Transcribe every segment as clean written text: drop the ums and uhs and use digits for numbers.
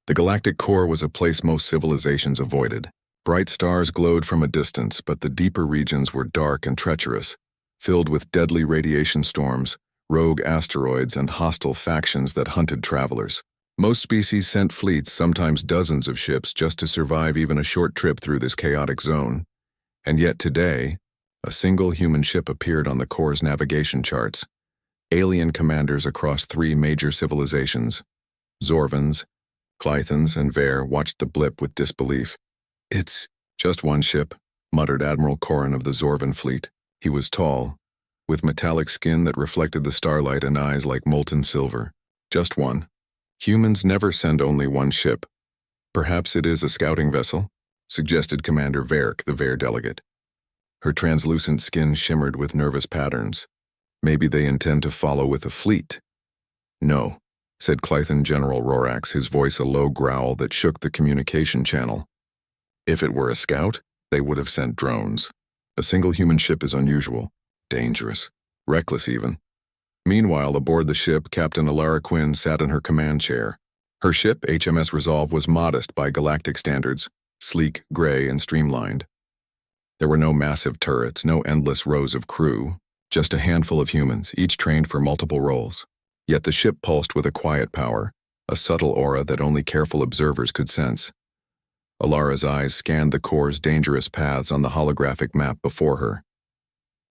The galactic core was a place most civilizations avoided. Bright stars glowed from a distance, but the deeper regions were dark and treacherous, filled with deadly radiation storms, rogue asteroids, and hostile factions that hunted travelers. Most species sent fleets, sometimes dozens of ships, just to survive even a short trip through this chaotic zone. And yet today, a single human ship appeared on the core's navigation charts. Alien commanders across 3 major civilizations, Zorvans, Clythons, and Ver, watched the blip with disbelief. "It's just one ship," muttered Admiral Corrin of the Zorvan fleet. He was tall, with metallic skin that reflected the starlight and eyes like molten silver. "Just one. Humans never send only one ship." "Perhaps it is a scouting vessel," suggested Commander Verk, the Ver delegate. Her translucent skin shimmered with nervous patterns. "Maybe they intend to follow with a fleet." "No," said Clython General Rorax, his voice a low growl that shook the communication channel. "If it were a scout, they would have sent drones. A single human ship is unusual, dangerous, reckless even." Meanwhile, aboard the ship, Captain Alara Quinn sat in her command chair. Her ship, HMS Resolve, was modest by galactic standards, sleek, gray, and streamlined. There were no massive turrets, no endless rows of crew, just a handful of humans, each trained for multiple roles. Yet the ship pulsed with a quiet power, a subtle aura that only careful observers could sense. Alara's eyes scanned the core's dangerous paths on the holographic map before her.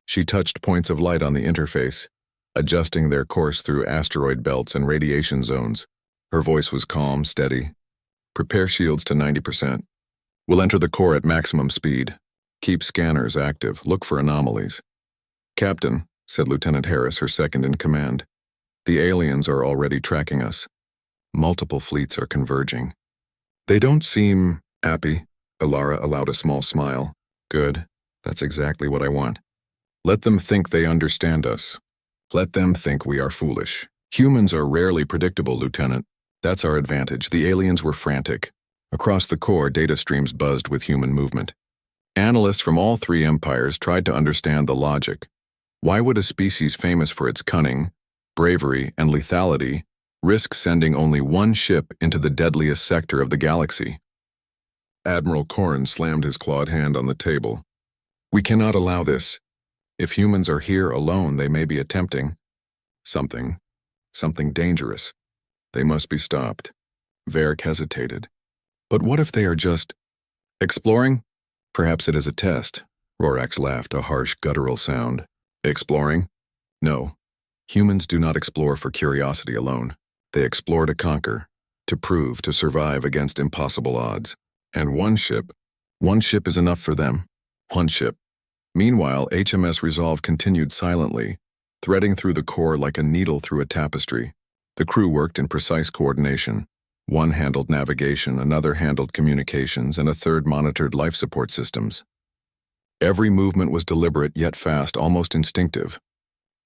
She touched points of light on the interface, adjusting their course through asteroid belts and radiation zones. Her voice was calm, steady. "Prepare shields to 90%. We'll enter the core at maximum speed. Keep scanners active. Look for anomalies." "Captain," said Lieutenant Harris, her second in command, "the aliens are already tracking us. Multiple fleets are converging." "They don't seem happy." Alara allowed a small smile. "Good. That's exactly what I want. Let them think they understand us. Let them think we are foolish. Humans are rarely predictable, Lieutenant. That's our advantage. The aliens were frantic. Across the core, data streams buzzed with human movement. Analysts from all 3 empires tried to understand the logic. Why would a species famous for its cunning, bravery, and lethality risk sending only one ship into the deadliest sector of the galaxy? Admiral Corrin slammed his clawed hand on the table. "We cannot allow this. If humans are here alone, they may be attempting something dangerous. They must be stopped." Varric hesitated. "But what if they are just exploring?" "Perhaps it is a test." Rorax laughed, a harsh, guttural sound. "Exploring? No. Humans do not explore for curiosity alone. They explore to conquer, to prove, to survive against impossible odds. And one ship is enough for them. One ship." Meanwhile, HMS Resolve continued silently, threading through the core like a needle through a tapestry. The crew worked in precise coordination. One handled navigation, another handled communications, and a third monitored life support systems. Every movement was deliberate yet fast, almost instinctive.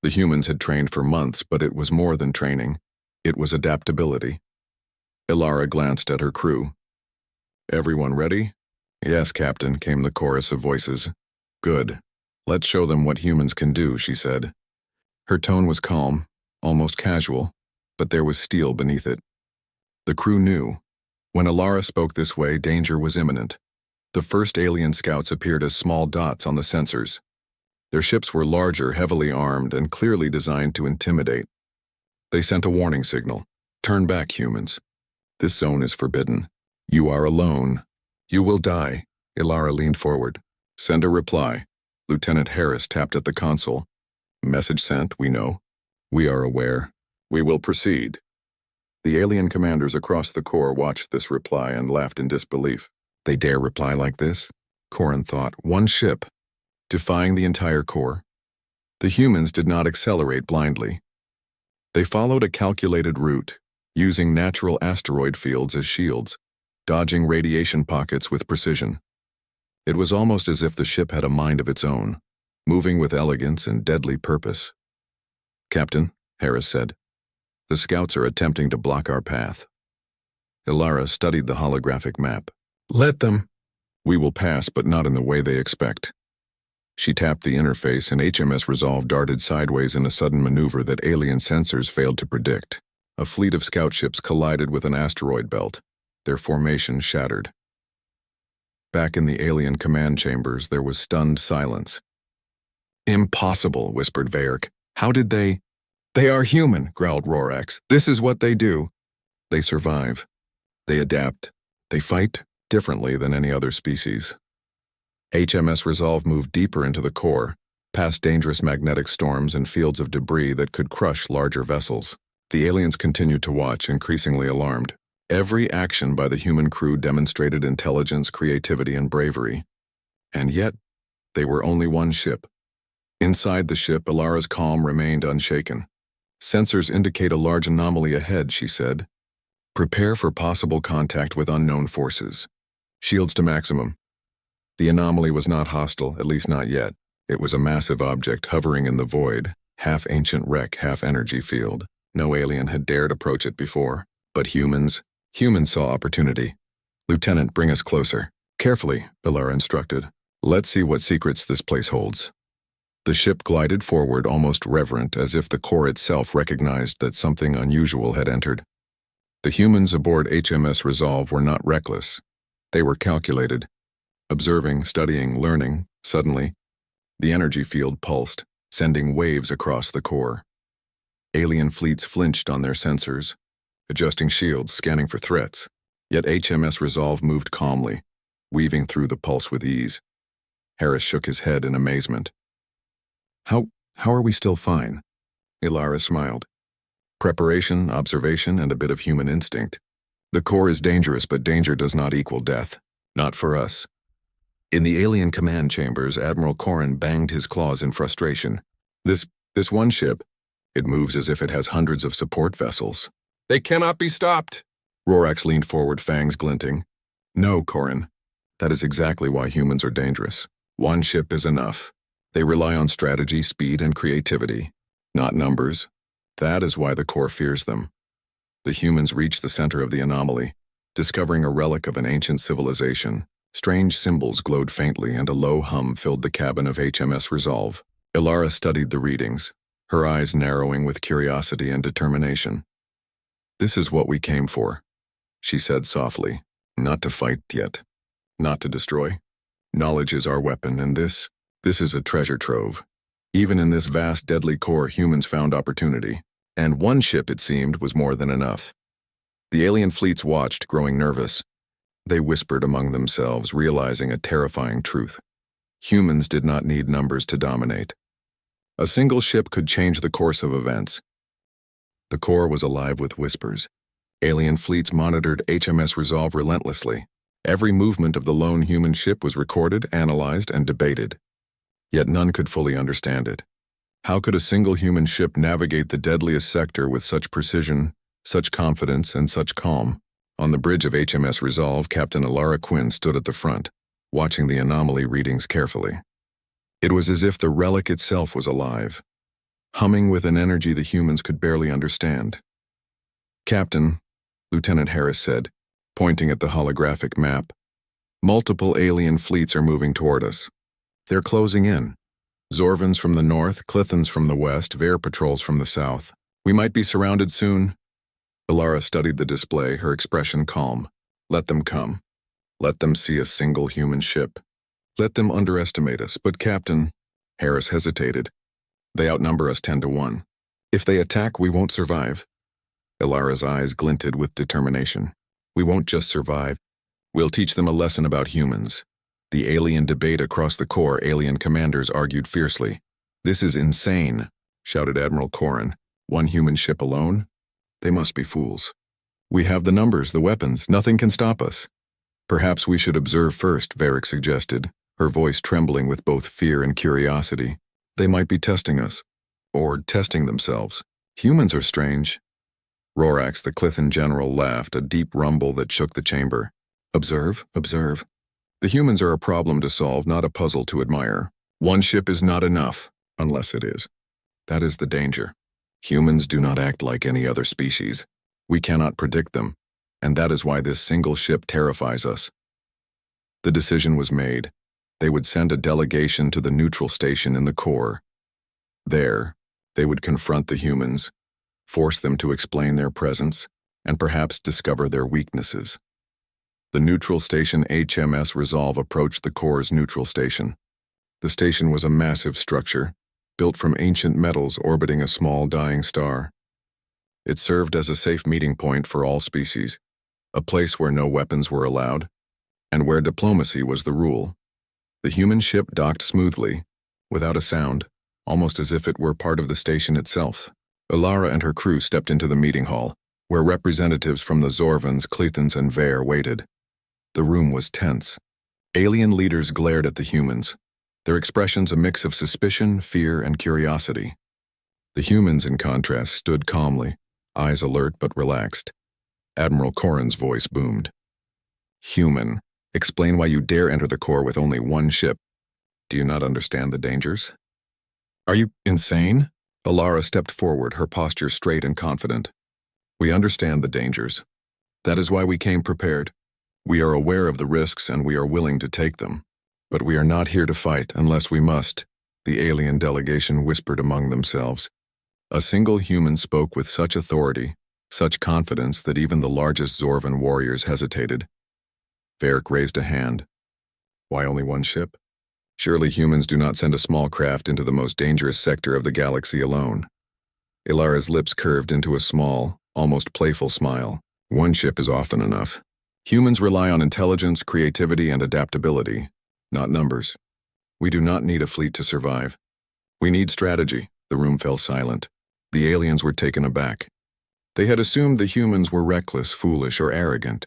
The humans had trained for months, but it was more than training. It was adaptability. Alara glanced at her crew. "Everyone ready?" "Yes, Captain," came the chorus of voices. "Good. Let's show them what humans can do," she said. Her tone was calm, almost casual, but there was steel beneath it. The crew knew. When Alara spoke this way, danger was imminent. The first alien scouts appeared as small dots on the sensors. Their ships were larger, heavily armed, and clearly designed to intimidate. They sent a warning signal. "Turn back, humans. This zone is forbidden. You are alone. You will die." Alara leaned forward. "Send a reply." Lieutenant Harris tapped at the console. "Message sent, we know. We are aware. We will proceed." The alien commanders across the core watched this reply and laughed in disbelief. They dare reply like this? Corrin thought. One ship, defying the entire core. The humans did not accelerate blindly. They followed a calculated route, using natural asteroid fields as shields, dodging radiation pockets with precision. It was almost as if the ship had a mind of its own, moving with elegance and deadly purpose. "Captain," Harris said, "the scouts are attempting to block our path." Alara studied the holographic map. "Let them. We will pass, but not in the way they expect." She tapped the interface, and HMS Resolve darted sideways in a sudden maneuver that alien sensors failed to predict. A fleet of scout ships collided with an asteroid belt. their formation shattered. Back in the alien command chambers, there was stunned silence. "Impossible," whispered Vaerk. "How did they—" "They are human," growled Rorx. "This is what they do. They survive. They adapt. They fight differently than any other species." HMS Resolve moved deeper into the core, past dangerous magnetic storms and fields of debris that could crush larger vessels. The aliens continued to watch, increasingly alarmed. Every action by the human crew demonstrated intelligence, creativity, and bravery. And yet, they were only one ship. Inside the ship, Ilara's calm remained unshaken. "Sensors indicate a large anomaly ahead," she said. "Prepare for possible contact with unknown forces. Shields to maximum." The anomaly was not hostile, at least not yet. It was a massive object hovering in the void, half ancient wreck, half energy field. No alien had dared approach it before. But humans saw opportunity. "Lieutenant, bring us closer." "Carefully," Ilara instructed. "Let's see what secrets this place holds." The ship glided forward, almost reverent, as if the core itself recognized that something unusual had entered. The humans aboard HMS Resolve were not reckless. They were calculated. Observing, studying, learning. Suddenly, the energy field pulsed, sending waves across the core. Alien fleets flinched on their sensors, adjusting shields, scanning for threats. Yet HMS Resolve moved calmly, weaving through the pulse with ease. Harris shook his head in amazement. How are we still fine?" Ilara smiled. "Preparation, observation, and a bit of human instinct. The core is dangerous, but danger does not equal death. Not for us." In the alien command chambers, Admiral Corrin banged his claws in frustration. This one ship, it moves as if it has hundreds of support vessels. "They cannot be stopped!" Rorx leaned forward, fangs glinting. "No, Corrin. That is exactly why humans are dangerous. One ship is enough. They rely on strategy, speed, and creativity, not numbers. That is why the core fears them." The humans reached the center of the anomaly, discovering a relic of an ancient civilization. Strange symbols glowed faintly, and a low hum filled the cabin of HMS Resolve. Ilara studied the readings, her eyes narrowing with curiosity and determination. "This is what we came for," she said softly. "Not to fight yet. Not to destroy. Knowledge is our weapon, and this is a treasure trove. Even in this vast, deadly core, humans found opportunity. And one ship, it seemed, was more than enough." The alien fleets watched, growing nervous. They whispered among themselves, realizing a terrifying truth. Humans did not need numbers to dominate. A single ship could change the course of events. The core was alive with whispers. Alien fleets monitored HMS Resolve relentlessly. Every movement of the lone human ship was recorded, analyzed, and debated. Yet none could fully understand it. How could a single human ship navigate the deadliest sector with such precision, such confidence, and such calm? On the bridge of HMS Resolve, Captain Ilara Quinn stood at the front, watching the anomaly readings carefully. It was as if the relic itself was alive, humming with an energy the humans could barely understand. "Captain," Lieutenant Harris said, pointing at the holographic map, "multiple alien fleets are moving toward us. They're closing in. Zorvans from the north, Clithans from the west, Ver patrols from the south. We might be surrounded soon." Ilara studied the display, her expression calm. "Let them come. Let them see a single human ship. Let them underestimate us. But Captain," Harris hesitated, "they outnumber us 10-1. If they attack, we won't survive." Ilara's eyes glinted with determination. "We won't just survive. We'll teach them a lesson about humans." The alien debate across the core, alien commanders argued fiercely. "This is insane," shouted Admiral Corrin. "One human ship alone? They must be fools. We have the numbers, the weapons. Nothing can stop us." "Perhaps we should observe first," Vaerk suggested, her voice trembling with both fear and curiosity. "They might be testing us. Or testing themselves. Humans are strange." Rorx, the Clithan general, laughed, a deep rumble that shook the chamber. "Observe, observe. The humans are a problem to solve, not a puzzle to admire. One ship is not enough, unless it is. That is the danger. Humans do not act like any other species. We cannot predict them, and that is why this single ship terrifies us." The decision was made. They would send a delegation to the neutral station in the core. There, they would confront the humans, force them to explain their presence, and perhaps discover their weaknesses. The neutral station HMS Resolve approached the core's neutral station. The station was a massive structure, built from ancient metals orbiting a small dying star. It served as a safe meeting point for all species, a place where no weapons were allowed, and where diplomacy was the rule. The human ship docked smoothly, without a sound, almost as if it were part of the station itself. Ilara and her crew stepped into the meeting hall, where representatives from the Zorvans, Clethans, and Vare waited. The room was tense. Alien leaders glared at the humans, their expressions a mix of suspicion, fear, and curiosity. The humans, in contrast, stood calmly, eyes alert but relaxed. Admiral Corrin's voice boomed. "Human, explain why you dare enter the core with only one ship. Do you not understand the dangers?" "Are you insane?" Ilara stepped forward, her posture straight and confident. "We understand the dangers. That is why we came prepared. We are aware of the risks and we are willing to take them. But we are not here to fight unless we must," the alien delegation whispered among themselves. A single human spoke with such authority, such confidence that even the largest Zorvan warriors hesitated. Varric raised a hand. "Why only one ship? Surely humans do not send a small craft into the most dangerous sector of the galaxy alone." Ilara's lips curved into a small, almost playful smile. "One ship is often enough. Humans rely on intelligence, creativity, and adaptability, not numbers. We do not need a fleet to survive. We need strategy." The room fell silent. The aliens were taken aback. They had assumed the humans were reckless, foolish, or arrogant.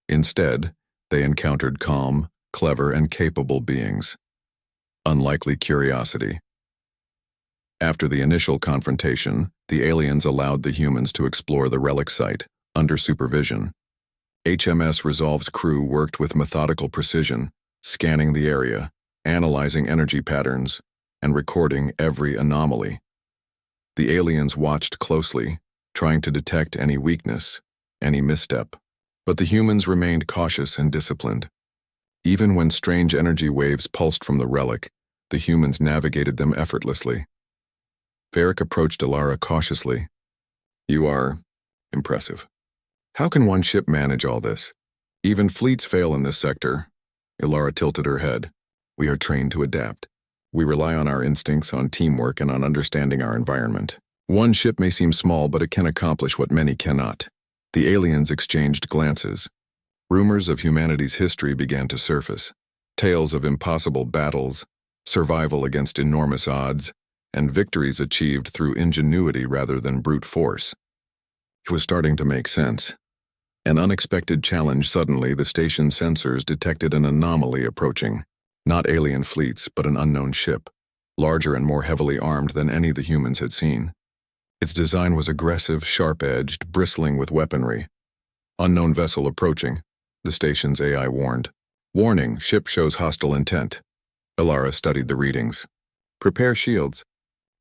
Instead, they encountered calm, clever, and capable beings. Unlikely curiosity. After the initial confrontation, the aliens allowed the humans to explore the relic site, under supervision. HMS Resolve's crew worked with methodical precision, scanning the area, analyzing energy patterns, and recording every anomaly. The aliens watched closely, trying to detect any weakness, any misstep. But the humans remained cautious and disciplined. Even when strange energy waves pulsed from the relic, the humans navigated them effortlessly. Varric approached Ilara cautiously. "You are impressive. How can one ship manage all this? Even fleets fail in this sector." Ilara tilted her head. "We are trained to adapt. We rely on our instincts, on teamwork, and on understanding our environment. One ship may seem small, but it can accomplish what many cannot." The aliens exchanged glances. Rumors of humanity's history began to surface. Tales of impossible battles, survival against enormous odds, and victories achieved through ingenuity rather than brute force. It was starting to make sense. An unexpected challenge. Suddenly, the station sensors detected an anomaly approaching. Not alien fleets, but an unknown ship, larger and more heavily armed than any the humans had seen. Its design was aggressive, sharp-edged, bristling with weaponry. "Unknown vessel approaching," the station's AI warned. "Warning, ship shows hostile intent." Ilara studied the readings. "Prepare shields.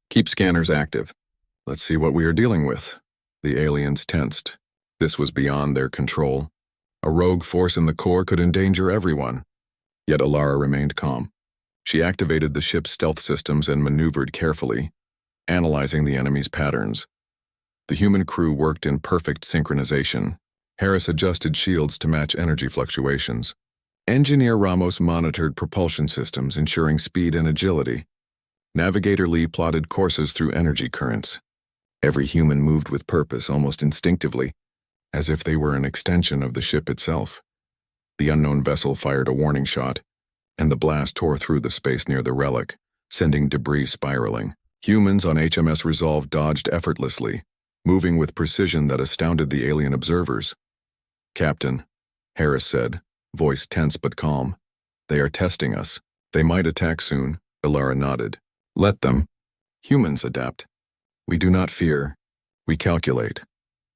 Keep scanners active. Let's see what we are dealing with." The aliens tensed. This was beyond their control. A rogue force in the core could endanger everyone. Yet Ilara remained calm. She activated the ship's stealth systems and maneuvered carefully, analyzing the enemy's patterns. The human crew worked in perfect synchronization. Harris adjusted shields to match energy fluctuations. Engineer Ramos monitored propulsion systems, ensuring speed and agility. Navigator Lee plotted courses through energy currents. Every human moved with purpose, almost instinctively, as if they were an extension of the ship itself. The unknown vessel fired a warning shot, and the blast tore through the space near the relic, sending debris spiraling. Humans on HMS Resolve dodged effortlessly, moving with precision that astounded the alien observers. "Captain," Harris said, voice tense but calm, "they are testing us. They might attack soon." Ilara nodded. "Let them. Humans adapt. We do not fear. We calculate."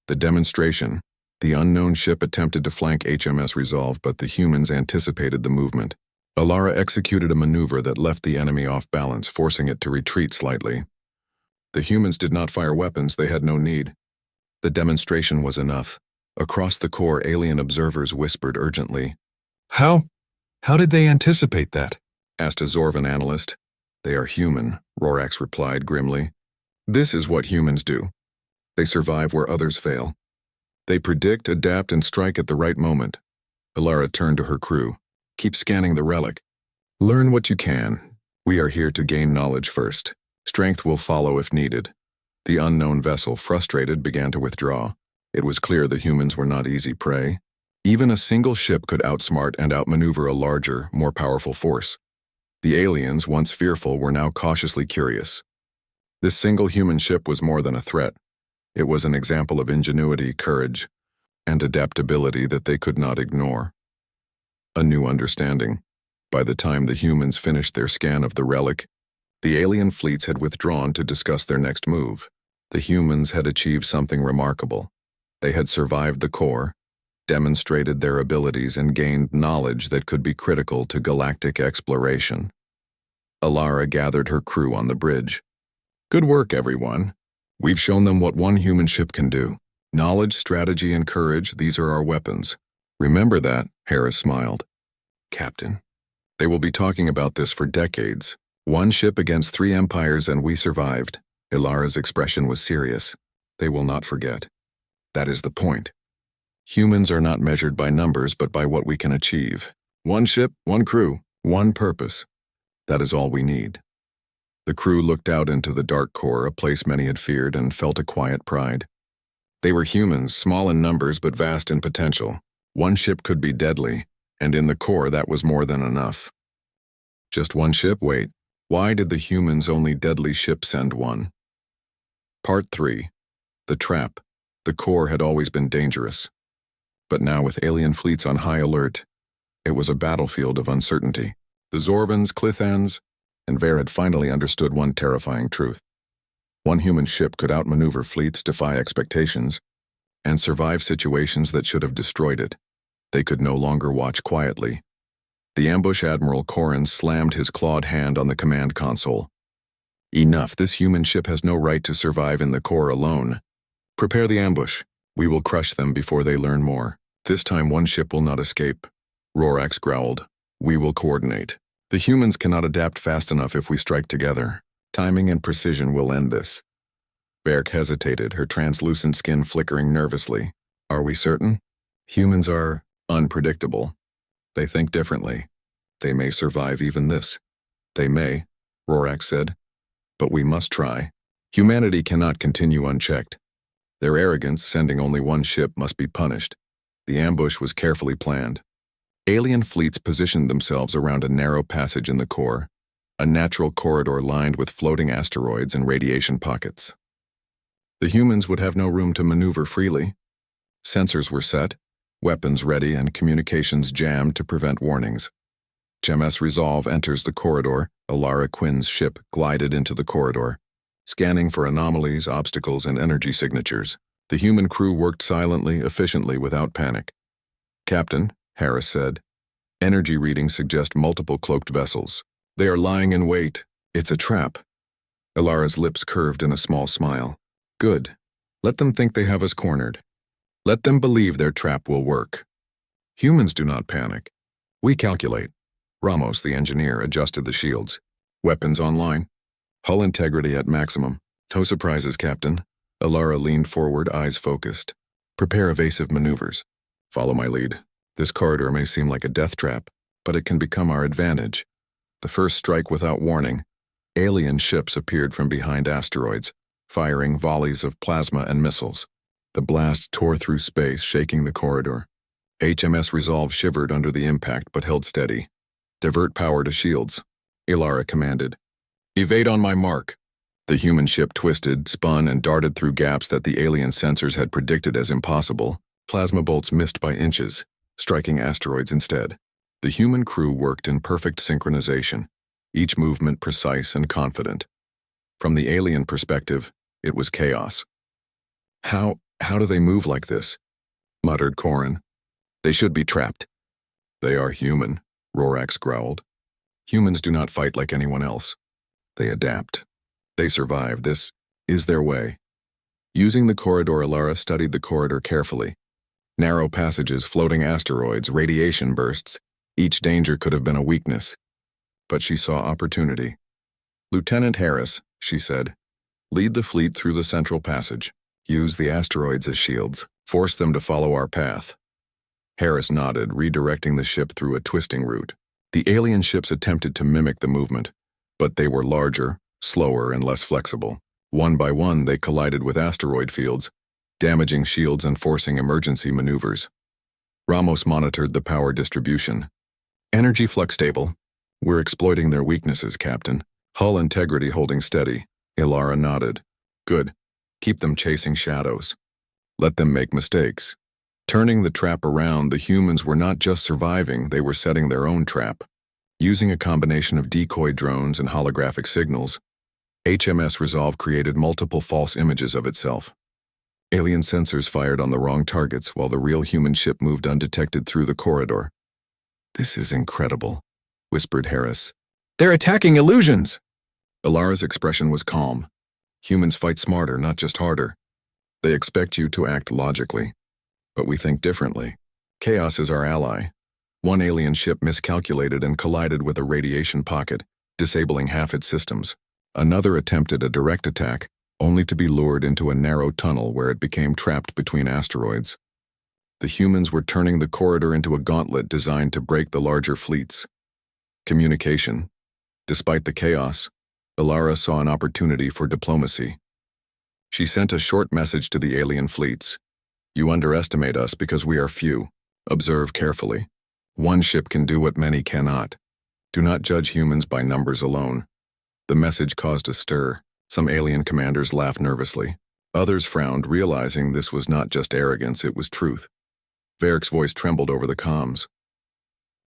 The demonstration. The unknown ship attempted to flank HMS Resolve, but the humans anticipated the movement. Ilara executed a maneuver that left the enemy off balance, forcing it to retreat slightly. The humans did not fire weapons. They had no need. The demonstration was enough. Across the core, alien observers whispered urgently. How did they anticipate that?" asked a Zorvan analyst. "They are human," Rorschach replied grimly. "This is what humans do. They survive where others fail. They predict, adapt, and strike at the right moment." Ilara turned to her crew. Keep scanning the relic. Learn what you can. We are here to gain knowledge first. Strength will follow if needed. The unknown vessel, frustrated, began to withdraw. It was clear the humans were not easy prey. Even a single ship could outsmart and outmaneuver a larger, more powerful force. The aliens, once fearful, were now cautiously curious. This single human ship was more than a threat. It was an example of ingenuity, courage, and adaptability that they could not ignore. A new understanding. By the time the humans finished their scan of the relic, the alien fleets had withdrawn to discuss their next move. The humans had achieved something remarkable. They had survived the core, demonstrated their abilities, and gained knowledge that could be critical to galactic exploration. Ilara gathered her crew on the bridge. Good work, everyone. We've shown them what one human ship can do. Knowledge, strategy, and courage, these are our weapons. Remember that, Harris smiled. Captain, they will be talking about this for decades. One ship against 3 empires and we survived. Ilara's expression was serious. They will not forget. That is the point. Humans are not measured by numbers but by what we can achieve. One ship, one crew, one purpose. That is all we need. The crew looked out into the dark core, a place many had feared, and felt a quiet pride. They were humans, small in numbers but vast in potential. One ship could be deadly, and in the core that was more than enough. Just one ship? Wait. Why did the humans' only deadly ship send one? Part 3. The Trap. The core had always been dangerous. But now, with alien fleets on high alert, it was a battlefield of uncertainty. The Zorvans, Klithans, and Ver had finally understood one terrifying truth. One human ship could outmaneuver fleets, defy expectations, and survive situations that should have destroyed it. They could no longer watch quietly. The ambush Admiral Corrin slammed his clawed hand on the command console. Enough, this human ship has no right to survive in the core alone. Prepare the ambush. We will crush them before they learn more. This time one ship will not escape. Rorschach growled. We will coordinate. The humans cannot adapt fast enough if we strike together. Timing and precision will end this. Berk hesitated, her translucent skin flickering nervously. Are we certain? Humans are unpredictable. They think differently. They may survive even this. They may, Rorschach said. But we must try. Humanity cannot continue unchecked. Their arrogance, sending only one ship, must be punished. The ambush was carefully planned. Alien fleets positioned themselves around a narrow passage in the core, a natural corridor lined with floating asteroids and radiation pockets. The humans would have no room to maneuver freely. Sensors were set, weapons ready, and communications jammed to prevent warnings. HMS Resolve enters the corridor. Ilara Quinn's ship glided into the corridor, scanning for anomalies, obstacles, and energy signatures. The human crew worked silently, efficiently, without panic. Captain, Harris said, energy readings suggest multiple cloaked vessels. They are lying in wait. It's a trap. Ilara's lips curved in a small smile. Good. Let them think they have us cornered. Let them believe their trap will work. Humans do not panic. We calculate. Ramos, the engineer, adjusted the shields. Weapons online. Hull integrity at maximum. No surprises, Captain. Ilara leaned forward, eyes focused. Prepare evasive maneuvers. Follow my lead. This corridor may seem like a death trap, but it can become our advantage. The first strike without warning. Alien ships appeared from behind asteroids, firing volleys of plasma and missiles. The blast tore through space, shaking the corridor. HMS Resolve shivered under the impact but held steady. Divert power to shields, Ilara commanded. Evade on my mark. The human ship twisted, spun, and darted through gaps that the alien sensors had predicted as impossible. Plasma bolts missed by inches, striking asteroids instead. The human crew worked in perfect synchronization, each movement precise and confident. From the alien perspective, it was chaos. How do they move like this? Muttered Corrin. They should be trapped. They are human, Rorschach growled. Humans do not fight like anyone else. They adapt. They survive. This is their way. Using the corridor, Ilara studied the corridor carefully. Narrow passages, floating asteroids, radiation bursts. Each danger could have been a weakness. But she saw opportunity. Lieutenant Harris, she said, lead the fleet through the central passage. Use the asteroids as shields. Force them to follow our path. Harris nodded, redirecting the ship through a twisting route. The alien ships attempted to mimic the movement, but they were larger, slower, and less flexible. One by one, they collided with asteroid fields, damaging shields and forcing emergency maneuvers. Ramos monitored the power distribution. Energy flux stable. We're exploiting their weaknesses, Captain. Hull integrity holding steady. Ilara nodded. Good. Keep them chasing shadows. Let them make mistakes. Turning the trap around, the humans were not just surviving, they were setting their own trap. Using a combination of decoy drones and holographic signals, HMS Resolve created multiple false images of itself. Alien sensors fired on the wrong targets while the real human ship moved undetected through the corridor. This is incredible, whispered Harris. They're attacking illusions! Ilara's expression was calm. Humans fight smarter, not just harder. They expect you to act logically. But we think differently. Chaos is our ally. One alien ship miscalculated and collided with a radiation pocket, disabling half its systems. Another attempted a direct attack, only to be lured into a narrow tunnel where it became trapped between asteroids. The humans were turning the corridor into a gauntlet designed to break the larger fleets. Communication. Despite the chaos, Ilara saw an opportunity for diplomacy. She sent a short message to the alien fleets. You underestimate us because we are few. Observe carefully. One ship can do what many cannot. Do not judge humans by numbers alone. The message caused a stir. Some alien commanders laughed nervously. Others frowned, realizing this was not just arrogance, it was truth. Varric's voice trembled over the comms.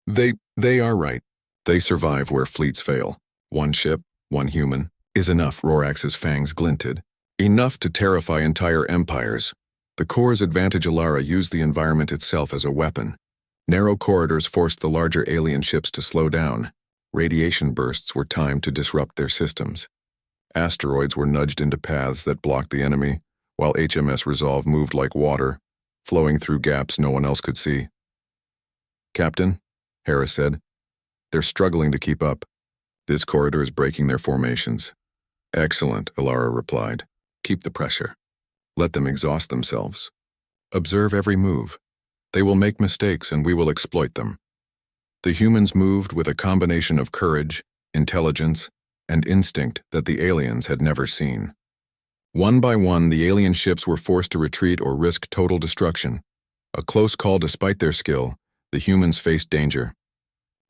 They are right. They survive where fleets fail. One ship, one human, is enough, Rorax's fangs glinted. Enough to terrify entire empires. The Corps' advantage. Ilara used the environment itself as a weapon. Narrow corridors forced the larger alien ships to slow down. Radiation bursts were timed to disrupt their systems. Asteroids were nudged into paths that blocked the enemy, while HMS Resolve moved like water, flowing through gaps no one else could see. Captain, Harris said, they're struggling to keep up. This corridor is breaking their formations. Excellent, Ilara replied. Keep the pressure. Let them exhaust themselves. Observe every move. They will make mistakes and we will exploit them. The humans moved with a combination of courage, intelligence, and instinct that the aliens had never seen. One by one, the alien ships were forced to retreat or risk total destruction. A close call. Despite their skill, the humans faced danger.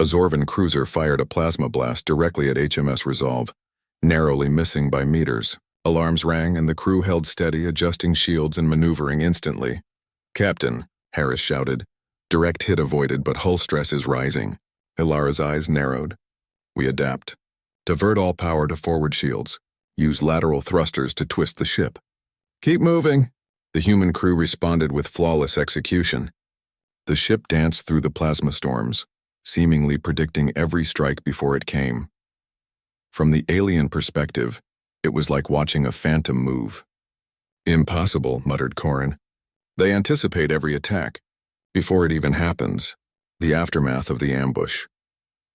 A Zorvan cruiser fired a plasma blast directly at HMS Resolve, narrowly missing by meters. Alarms rang and the crew held steady, adjusting shields and maneuvering instantly. Captain, Harris shouted. Direct hit avoided, but hull stress is rising. Ilara's eyes narrowed. We adapt. Divert all power to forward shields. Use lateral thrusters to twist the ship. Keep moving. The human crew responded with flawless execution. The ship danced through the plasma storms, seemingly predicting every strike before it came. From the alien perspective, it was like watching a phantom move. Impossible, muttered Corrin. They anticipate every attack. Before it even happens, the aftermath of the ambush.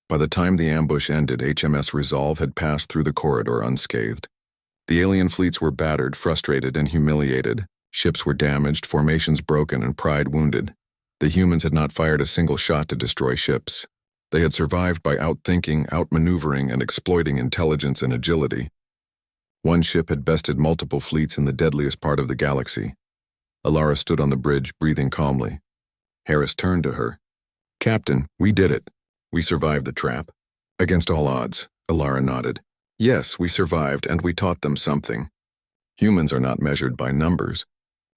By the time the ambush ended, HMS Resolve had passed through the corridor unscathed. The alien fleets were battered, frustrated, and humiliated. Ships were damaged, formations broken, and pride wounded. The humans had not fired a single shot to destroy ships. They had survived by outthinking, outmaneuvering, and exploiting intelligence and agility. One ship had bested multiple fleets in the deadliest part of the galaxy. Ilara stood on the bridge, breathing calmly. Harris turned to her. Captain, we did it. We survived the trap. Against all odds, Ilara nodded. Yes, we survived, and we taught them something. Humans are not measured by numbers.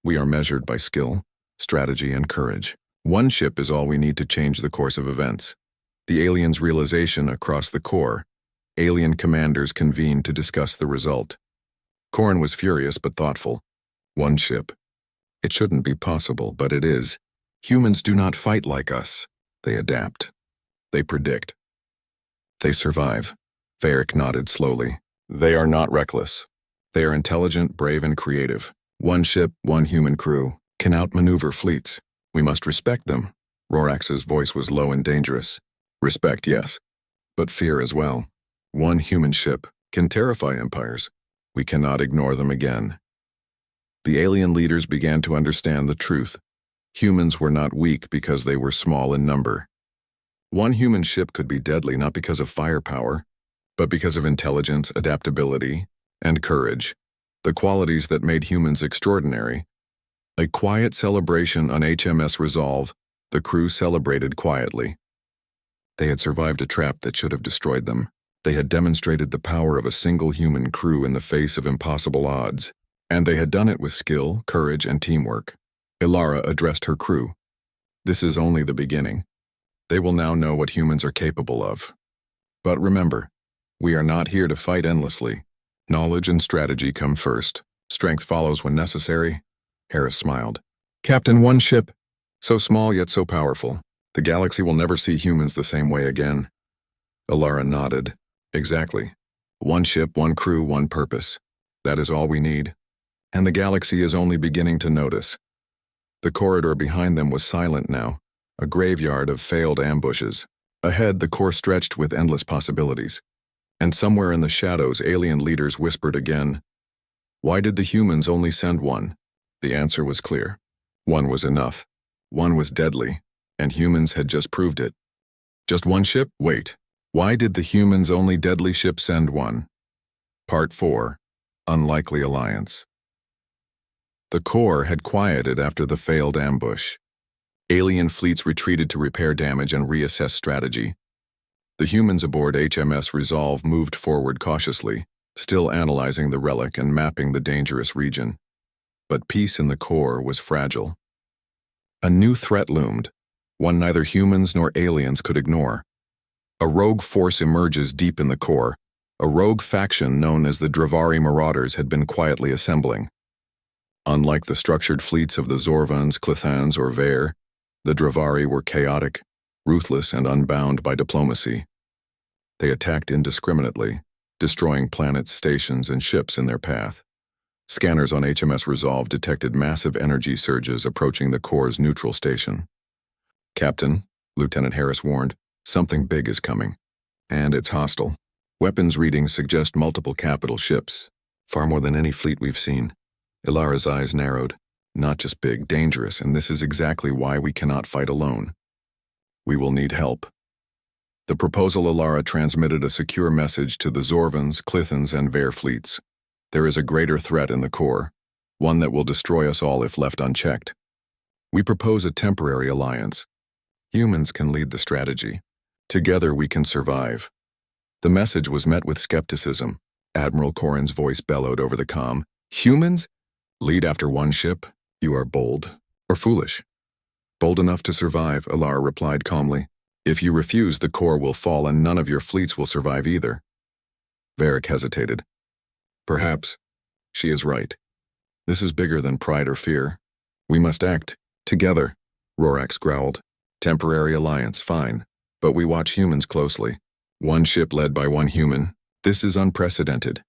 We are measured by skill, strategy, and courage. One ship is all we need to change the course of events. The aliens' realization across the Corps. Alien commanders convened to discuss the result. Corrin was furious but thoughtful. One ship. It shouldn't be possible, but it is. Humans do not fight like us. They adapt. They predict. They survive. Varric nodded slowly. They are not reckless. They are intelligent, brave, and creative. One ship, one human crew, can outmaneuver fleets. We must respect them. Rorax's voice was low and dangerous. Respect, yes, but fear as well. One human ship can terrify empires. We cannot ignore them again. The alien leaders began to understand the truth. Humans were not weak because they were small in number. One human ship could be deadly not because of firepower, but because of intelligence, adaptability, and courage, the qualities that made humans extraordinary. A quiet celebration on HMS Resolve, the crew celebrated quietly. They had survived a trap that should have destroyed them. They had demonstrated the power of a single human crew in the face of impossible odds, and they had done it with skill, courage, and teamwork. Ilara addressed her crew. This is only the beginning. They will now know what humans are capable of. But remember, we are not here to fight endlessly. Knowledge and strategy come first. Strength follows when necessary. Harris smiled. Captain, one ship, so small yet so powerful. The galaxy will never see humans the same way again. Ilara nodded. Exactly. One ship, one crew, one purpose. That is all we need. And the galaxy is only beginning to notice. The corridor behind them was silent now, a graveyard of failed ambushes. Ahead, the core stretched with endless possibilities. And somewhere in the shadows, alien leaders whispered again. Why did the humans only send one? The answer was clear. One was enough. One was deadly, and humans had just proved it. Just one ship? Wait. Why did the humans' only deadly ship send one? Part 4. Unlikely Alliance. The core had quieted after the failed ambush. Alien fleets retreated to repair damage and reassess strategy. The humans aboard HMS Resolve moved forward cautiously, still analyzing the relic and mapping the dangerous region. But peace in the core was fragile. A new threat loomed, one neither humans nor aliens could ignore. A rogue force emerges deep in the core. A rogue faction known as the Dravari Marauders had been quietly assembling. Unlike the structured fleets of the Zorvans, Klithans, or Vair, the Dravari were chaotic, ruthless, and unbound by diplomacy. They attacked indiscriminately, destroying planets, stations, and ships in their path. Scanners on HMS Resolve detected massive energy surges approaching the core's neutral station. Captain, Lieutenant Harris warned, something big is coming. And it's hostile. Weapons readings suggest multiple capital ships, far more than any fleet we've seen. Ilara's eyes narrowed. Not just big, dangerous, and this is exactly why we cannot fight alone. We will need help. The proposal Ilara transmitted a secure message to the Zorvans, Klithans, and Vair fleets. There is a greater threat in the core, one that will destroy us all if left unchecked. We propose a temporary alliance. Humans can lead the strategy. Together we can survive. The message was met with skepticism. Admiral Corrin's voice bellowed over the comm. Humans? Lead after one ship? You are bold or foolish. Bold enough to survive, Ilara replied calmly. If you refuse, the core will fall and none of your fleets will survive either. Varric hesitated. Perhaps. She is right. This is bigger than pride or fear. We must act. Together, Rorax growled. Temporary alliance, fine. But we watch humans closely. One ship led by one human. This is unprecedented.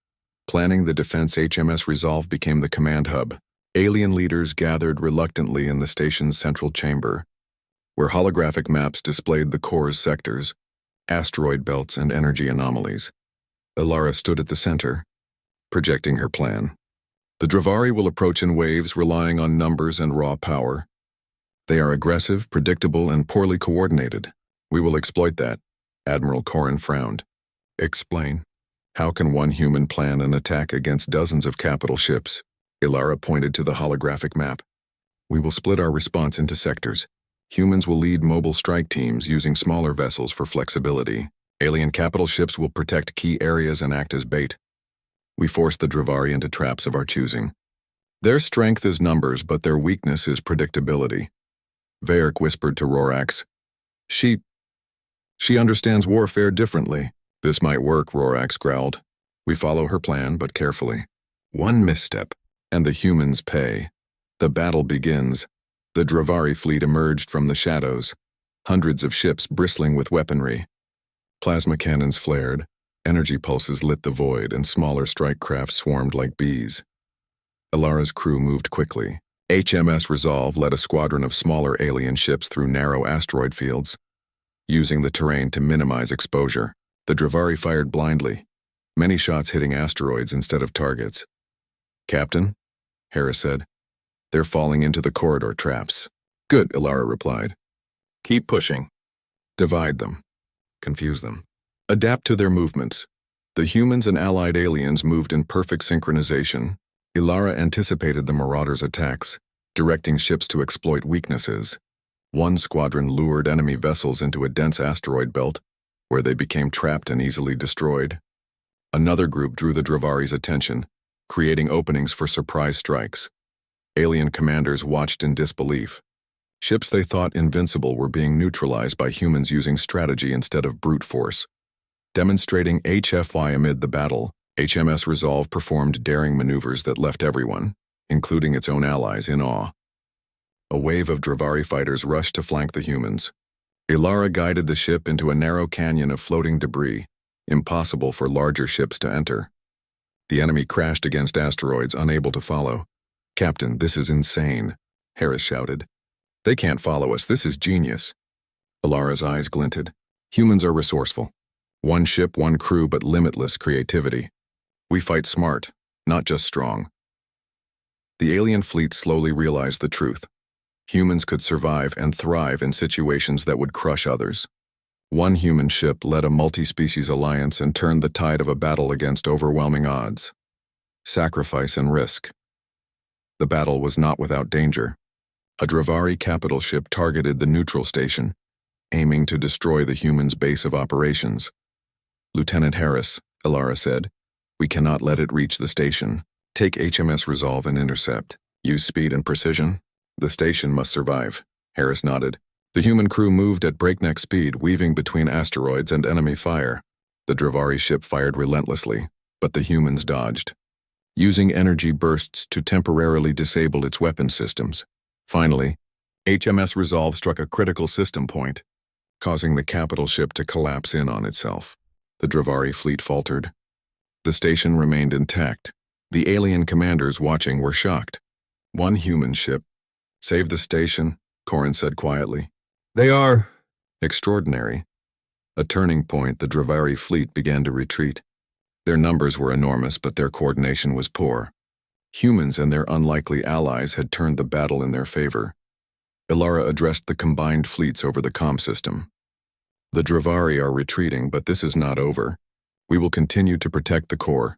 Planning the defense HMS Resolve became the command hub. Alien leaders gathered reluctantly in the station's central chamber, where holographic maps displayed the core's sectors, asteroid belts, and energy anomalies. Ilara stood at the center, projecting her plan. The Dravari will approach in waves, relying on numbers and raw power. They are aggressive, predictable, and poorly coordinated. We will exploit that. Admiral Corrin frowned. Explain. How can one human plan an attack against dozens of capital ships? Ilara pointed to the holographic map. We will split our response into sectors. Humans will lead mobile strike teams using smaller vessels for flexibility. Alien capital ships will protect key areas and act as bait. We force the Dravari into traps of our choosing. Their strength is numbers, but their weakness is predictability. Varric whispered to Rorax. She understands warfare differently. This might work, Rorax growled. We follow her plan, but carefully. One misstep, and the humans pay. The battle begins. The Dravari fleet emerged from the shadows, hundreds of ships bristling with weaponry. Plasma cannons flared, energy pulses lit the void, and smaller strike craft swarmed like bees. Ilara's crew moved quickly. HMS Resolve led a squadron of smaller alien ships through narrow asteroid fields, using the terrain to minimize exposure. The Dravari fired blindly, many shots hitting asteroids instead of targets. Captain, Harris said, they're falling into the corridor traps. Good, Ilara replied. Keep pushing. Divide them. Confuse them. Adapt to their movements. The humans and allied aliens moved in perfect synchronization. Ilara anticipated the Marauders' attacks, directing ships to exploit weaknesses. One squadron lured enemy vessels into a dense asteroid belt, where they became trapped and easily destroyed. Another group drew the Dravari's attention, creating openings for surprise strikes. Alien commanders watched in disbelief. Ships they thought invincible were being neutralized by humans using strategy instead of brute force. Demonstrating HFY amid the battle, HMS Resolve performed daring maneuvers that left everyone, including its own allies, in awe. A wave of Dravari fighters rushed to flank the humans. Ilara guided the ship into a narrow canyon of floating debris, impossible for larger ships to enter. The enemy crashed against asteroids, unable to follow. "Captain, this is insane," Harris shouted. "They can't follow us. This is genius." Ilara's eyes glinted. "Humans are resourceful. One ship, one crew, but limitless creativity. We fight smart, not just strong." The alien fleet slowly realized the truth. Humans could survive and thrive in situations that would crush others. One human ship led a multi-species alliance and turned the tide of a battle against overwhelming odds. Sacrifice and risk. The battle was not without danger. A Dravari capital ship targeted the neutral station, aiming to destroy the humans' base of operations. "Lieutenant Harris," Ilara said, "we cannot let it reach the station. Take HMS Resolve and intercept. Use speed and precision. The station must survive." Harris nodded. The human crew moved at breakneck speed, weaving between asteroids and enemy fire. The Dravari ship fired relentlessly, but the humans dodged, using energy bursts to temporarily disable its weapon systems. Finally, HMS Resolve struck a critical system point, causing the capital ship to collapse in on itself. The Dravari fleet faltered. The station remained intact. The alien commanders watching were shocked. "One human ship saved the station," Corin said quietly. "They are extraordinary." A turning point, the Dravari fleet began to retreat. Their numbers were enormous, but their coordination was poor. Humans and their unlikely allies had turned the battle in their favor. Ilara addressed the combined fleets over the comm system. "The Dravari are retreating, but this is not over. We will continue to protect the core.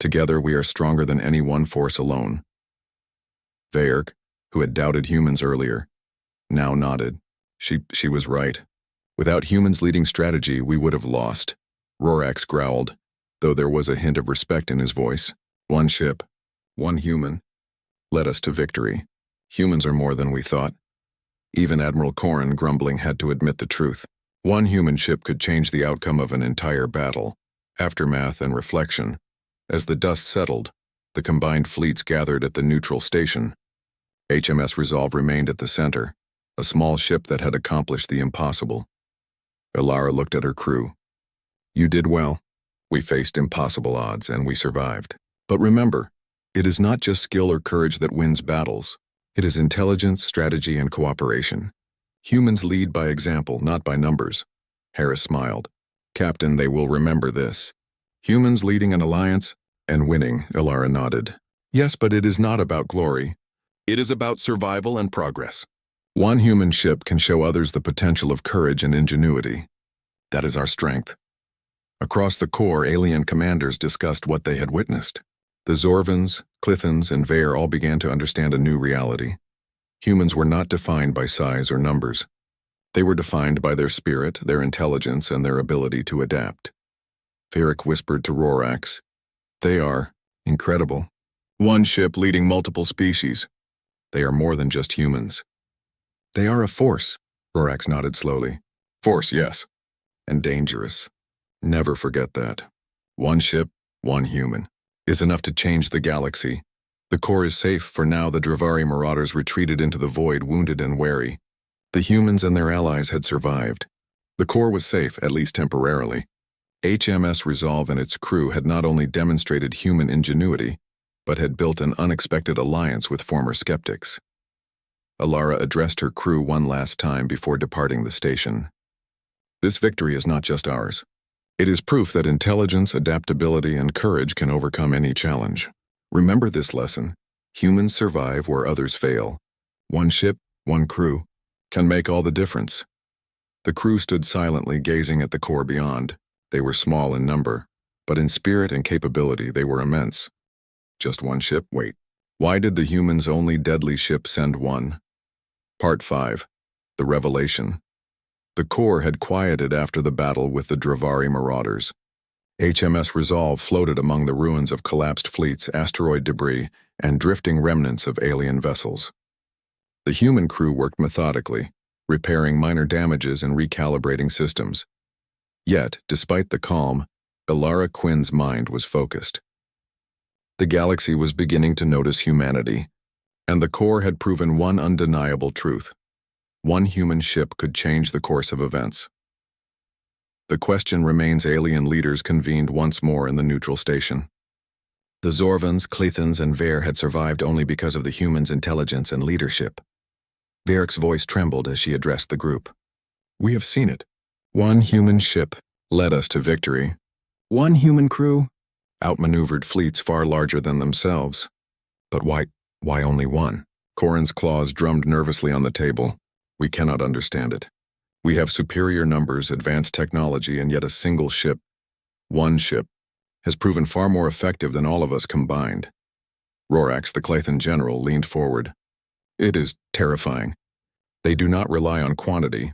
Together we are stronger than any one force alone." Veyerk, who had doubted humans earlier, now nodded. She was right. Without humans leading strategy, we would have lost. Rorschach growled, though there was a hint of respect in his voice. "One ship, one human, led us to victory. Humans are more than we thought." Even Admiral Corin, grumbling, had to admit the truth. One human ship could change the outcome of an entire battle. Aftermath and reflection. As the dust settled, the combined fleets gathered at the neutral station. HMS Resolve remained at the center, a small ship that had accomplished the impossible. Ilara looked at her crew. "You did well. We faced impossible odds and we survived. But remember, it is not just skill or courage that wins battles. It is intelligence, strategy, and cooperation. Humans lead by example, not by numbers." Harris smiled. "Captain, they will remember this." "Humans leading an alliance and winning," Ilara nodded. "Yes, but it is not about glory. It is about survival and progress. One human ship can show others the potential of courage and ingenuity. That is our strength." Across the core, alien commanders discussed what they had witnessed. The Zorvans, Clithans, and Veer all began to understand a new reality. Humans were not defined by size or numbers. They were defined by their spirit, their intelligence, and their ability to adapt. Varric whispered to Rorschach, "They are incredible. One ship leading multiple species. They are more than just humans." "They are a force," Rorschach nodded slowly. "Force, yes. And dangerous. Never forget that. One ship, one human, is enough to change the galaxy. The core is safe for now." The Dravari marauders retreated into the void, wounded and wary. The humans and their allies had survived. The core was safe, at least temporarily. HMS Resolve and its crew had not only demonstrated human ingenuity, but had built an unexpected alliance with former skeptics. Ilara addressed her crew one last time before departing the station. "This victory is not just ours. It is proof that intelligence, adaptability, and courage can overcome any challenge. Remember this lesson. Humans survive where others fail. One ship, one crew, can make all the difference. The crew stood silently, gazing at the core beyond. They were small in number, but in spirit and capability they were immense. Just one ship? Wait. Why did the humans' only deadly ship send one? Part 5. The Revelation. The core had quieted after the battle with the Dravari marauders. HMS Resolve floated among the ruins of collapsed fleets, asteroid debris, and drifting remnants of alien vessels. The human crew worked methodically, repairing minor damages and recalibrating systems. Yet, despite the calm, Ilara Quinn's mind was focused. The galaxy was beginning to notice humanity, and the core had proven one undeniable truth. One human ship could change the course of events. The question remains. Alien leaders convened once more in the neutral station. The Zorvans, Clethans, and Ver had survived only because of the humans' intelligence and leadership. Verrick's voice trembled as she addressed the group. We have seen it. One human ship led us to victory. One human crew outmaneuvered fleets far larger than themselves. But why only one? Corin's claws drummed nervously on the table. We cannot understand it. We have superior numbers, advanced technology, and yet a single ship, one ship, has proven far more effective than all of us combined. Rorax, the Claythan general, leaned forward. It is terrifying. They do not rely on quantity.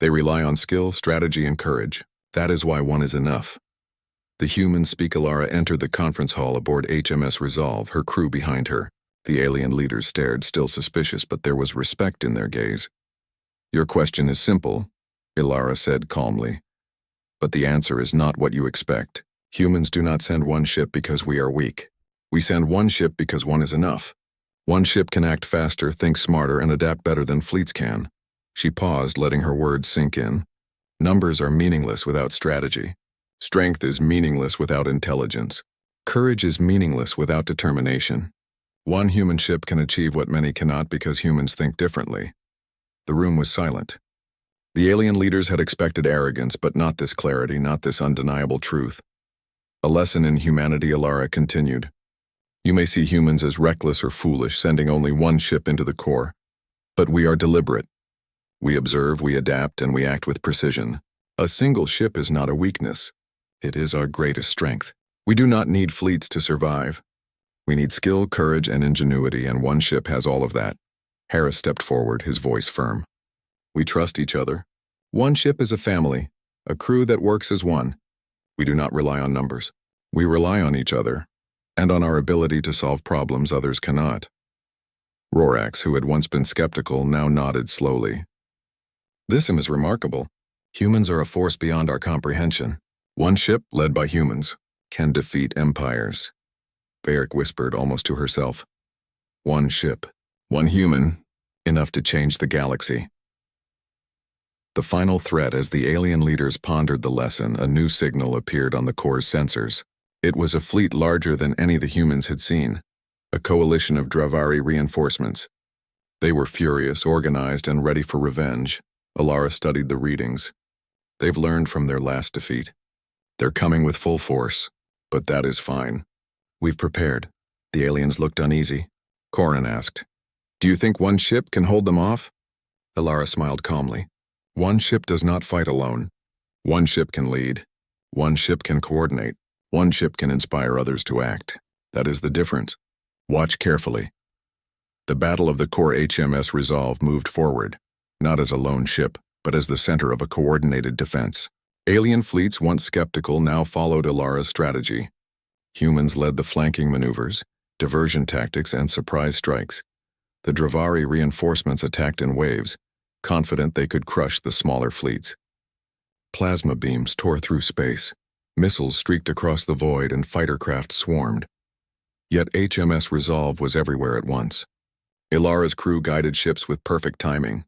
They rely on skill, strategy, and courage. That is why one is enough. The human Ilara entered the conference hall aboard HMS Resolve, her crew behind her. The alien leaders stared, still suspicious, but there was respect in their gaze. Your question is simple, Ilara said calmly. But the answer is not what you expect. Humans do not send one ship because we are weak. We send one ship because one is enough. One ship can act faster, think smarter, and adapt better than fleets can. She paused, letting her words sink in. Numbers are meaningless without strategy. Strength is meaningless without intelligence. Courage is meaningless without determination. One human ship can achieve what many cannot because humans think differently. The room was silent. The alien leaders had expected arrogance, but not this clarity, not this undeniable truth. A lesson in humanity, Ilara continued. You may see humans as reckless or foolish, sending only one ship into the core. But we are deliberate. We observe, we adapt, and we act with precision. A single ship is not a weakness. It is our greatest strength. We do not need fleets to survive. We need skill, courage, and ingenuity, and one ship has all of that. Harris stepped forward, his voice firm. We trust each other. One ship is a family, a crew that works as one. We do not rely on numbers. We rely on each other, and on our ability to solve problems others cannot. Rorax, who had once been skeptical, now nodded slowly. This is remarkable. Humans are a force beyond our comprehension. One ship, led by humans, can defeat empires. Verrick whispered almost to herself. One ship, one human, enough to change the galaxy. The final threat. As the alien leaders pondered the lesson, a new signal appeared on the core's sensors. It was a fleet larger than any the humans had seen, a coalition of Dravari reinforcements. They were furious, organized, and ready for revenge. Ilara studied the readings. They've learned from their last defeat. They're coming with full force, but that is fine. We've prepared. The aliens looked uneasy. Corin asked, Do you think one ship can hold them off? Ilara smiled calmly. One ship does not fight alone. One ship can lead. One ship can coordinate. One ship can inspire others to act. That is the difference. Watch carefully. The battle of the core HMS Resolve moved forward, not as a lone ship, but as the center of a coordinated defense. Alien fleets, once skeptical, now followed Ilara's strategy. Humans led the flanking maneuvers, diversion tactics, and surprise strikes. The Dravari reinforcements attacked in waves, confident they could crush the smaller fleets. Plasma beams tore through space. Missiles streaked across the void and fighter craft swarmed. Yet HMS Resolve was everywhere at once. Ilara's crew guided ships with perfect timing.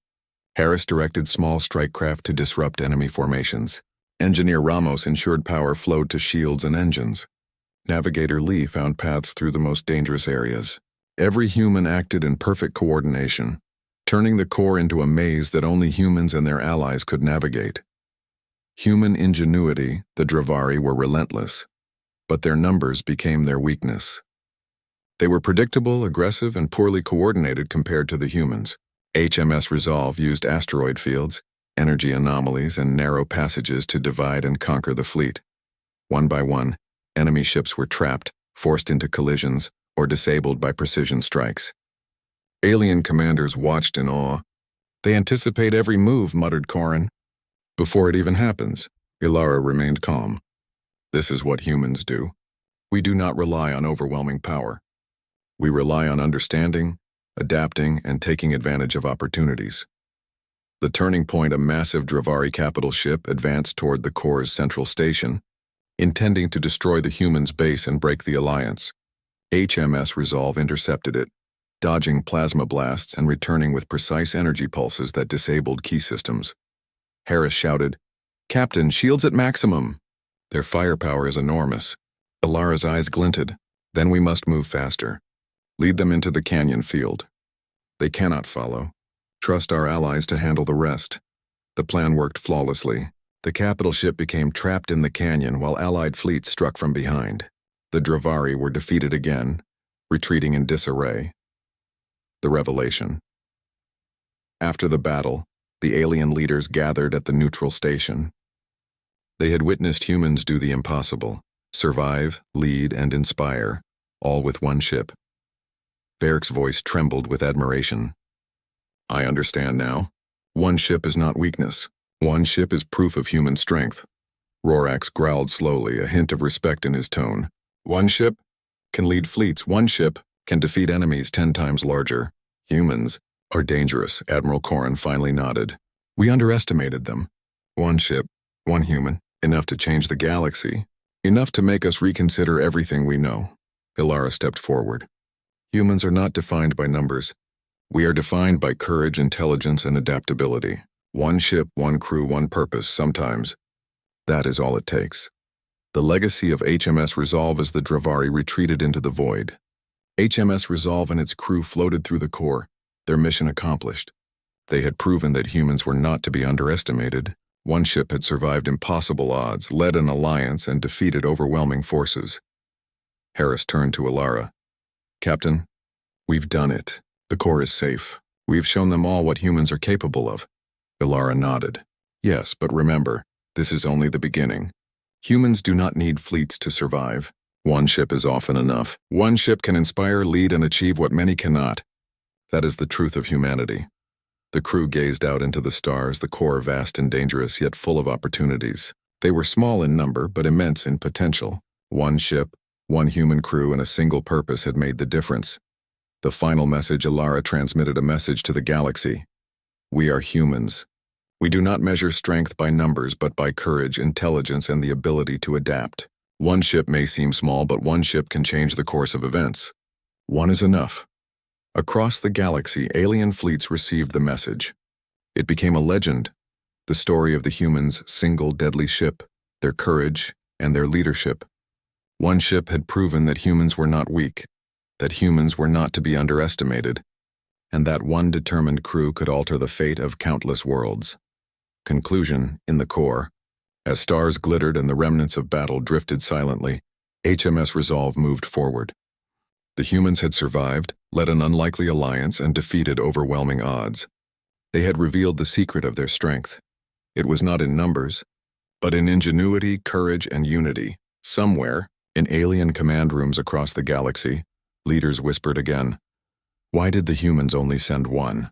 Harris directed small strike craft to disrupt enemy formations. Engineer Ramos ensured power flowed to shields and engines. Navigator Lee found paths through the most dangerous areas. Every human acted in perfect coordination, turning the core into a maze that only humans and their allies could navigate. Human ingenuity, the Dravari were relentless, but their numbers became their weakness. They were predictable, aggressive, and poorly coordinated compared to the humans. HMS Resolve used asteroid fields, energy anomalies, and narrow passages to divide and conquer the fleet. One by one, enemy ships were trapped, forced into collisions, or disabled by precision strikes. Alien commanders watched in awe. "They anticipate every move," muttered Corrin. "Before it even happens," Ilara remained calm. "This is what humans do. We do not rely on overwhelming power. We rely on understanding, adapting, and taking advantage of opportunities." The turning point, a massive Dravari capital ship, advanced toward the Corps' central station, intending to destroy the humans' base and break the alliance. HMS Resolve intercepted it, dodging plasma blasts and returning with precise energy pulses that disabled key systems. Harris shouted, "Captain, shields at maximum." "Their firepower is enormous." Ilara's eyes glinted. "Then we must move faster. Lead them into the canyon field. They cannot follow. Trust our allies to handle the rest." The plan worked flawlessly. The capital ship became trapped in the canyon while Allied fleets struck from behind. The Dravari were defeated again, retreating in disarray. The revelation. After the battle, the alien leaders gathered at the neutral station. They had witnessed humans do the impossible: survive, lead, and inspire, all with one ship. Varric's voice trembled with admiration. "I understand now. One ship is not weakness. One ship is proof of human strength." Rorax growled slowly, a hint of respect in his tone. "One ship can lead fleets. One ship can defeat enemies 10 times larger. Humans are dangerous." Admiral Corrin finally nodded. "We underestimated them. One ship, one human, enough to change the galaxy. Enough to make us reconsider everything we know." Ilara stepped forward. "Humans are not defined by numbers. We are defined by courage, intelligence, and adaptability. One ship, one crew, one purpose. Sometimes that is all it takes." The legacy of HMS Resolve as the Dravari retreated into the void. HMS Resolve and its crew floated through the core, their mission accomplished. They had proven that humans were not to be underestimated. One ship had survived impossible odds, led an alliance, and defeated overwhelming forces. Harris turned to Ilara. "Captain, we've done it. The core is safe. We've shown them all what humans are capable of." Ilara nodded. "Yes, but remember, this is only the beginning. Humans do not need fleets to survive. One ship is often enough. One ship can inspire, lead, and achieve what many cannot. That is the truth of humanity." The crew gazed out into the stars, the core vast and dangerous, yet full of opportunities. They were small in number, but immense in potential. One ship, one human crew, and a single purpose had made the difference. The final message. Ilara transmitted a message to the galaxy. "We are humans. We do not measure strength by numbers, but by courage, intelligence, and the ability to adapt. One ship may seem small, but one ship can change the course of events. One is enough." Across the galaxy, alien fleets received the message. It became a legend, the story of the humans' single deadly ship, their courage, and their leadership. One ship had proven that humans were not weak, that humans were not to be underestimated, and that one determined crew could alter the fate of countless worlds. Conclusion. In the core, as stars glittered and the remnants of battle drifted silently, HMS Resolve moved forward. The humans had survived, led an unlikely alliance, and defeated overwhelming odds. They had revealed the secret of their strength. It was not in numbers, but in ingenuity, courage, and unity. Somewhere, in alien command rooms across the galaxy, leaders whispered again, "Why did the humans only send one?"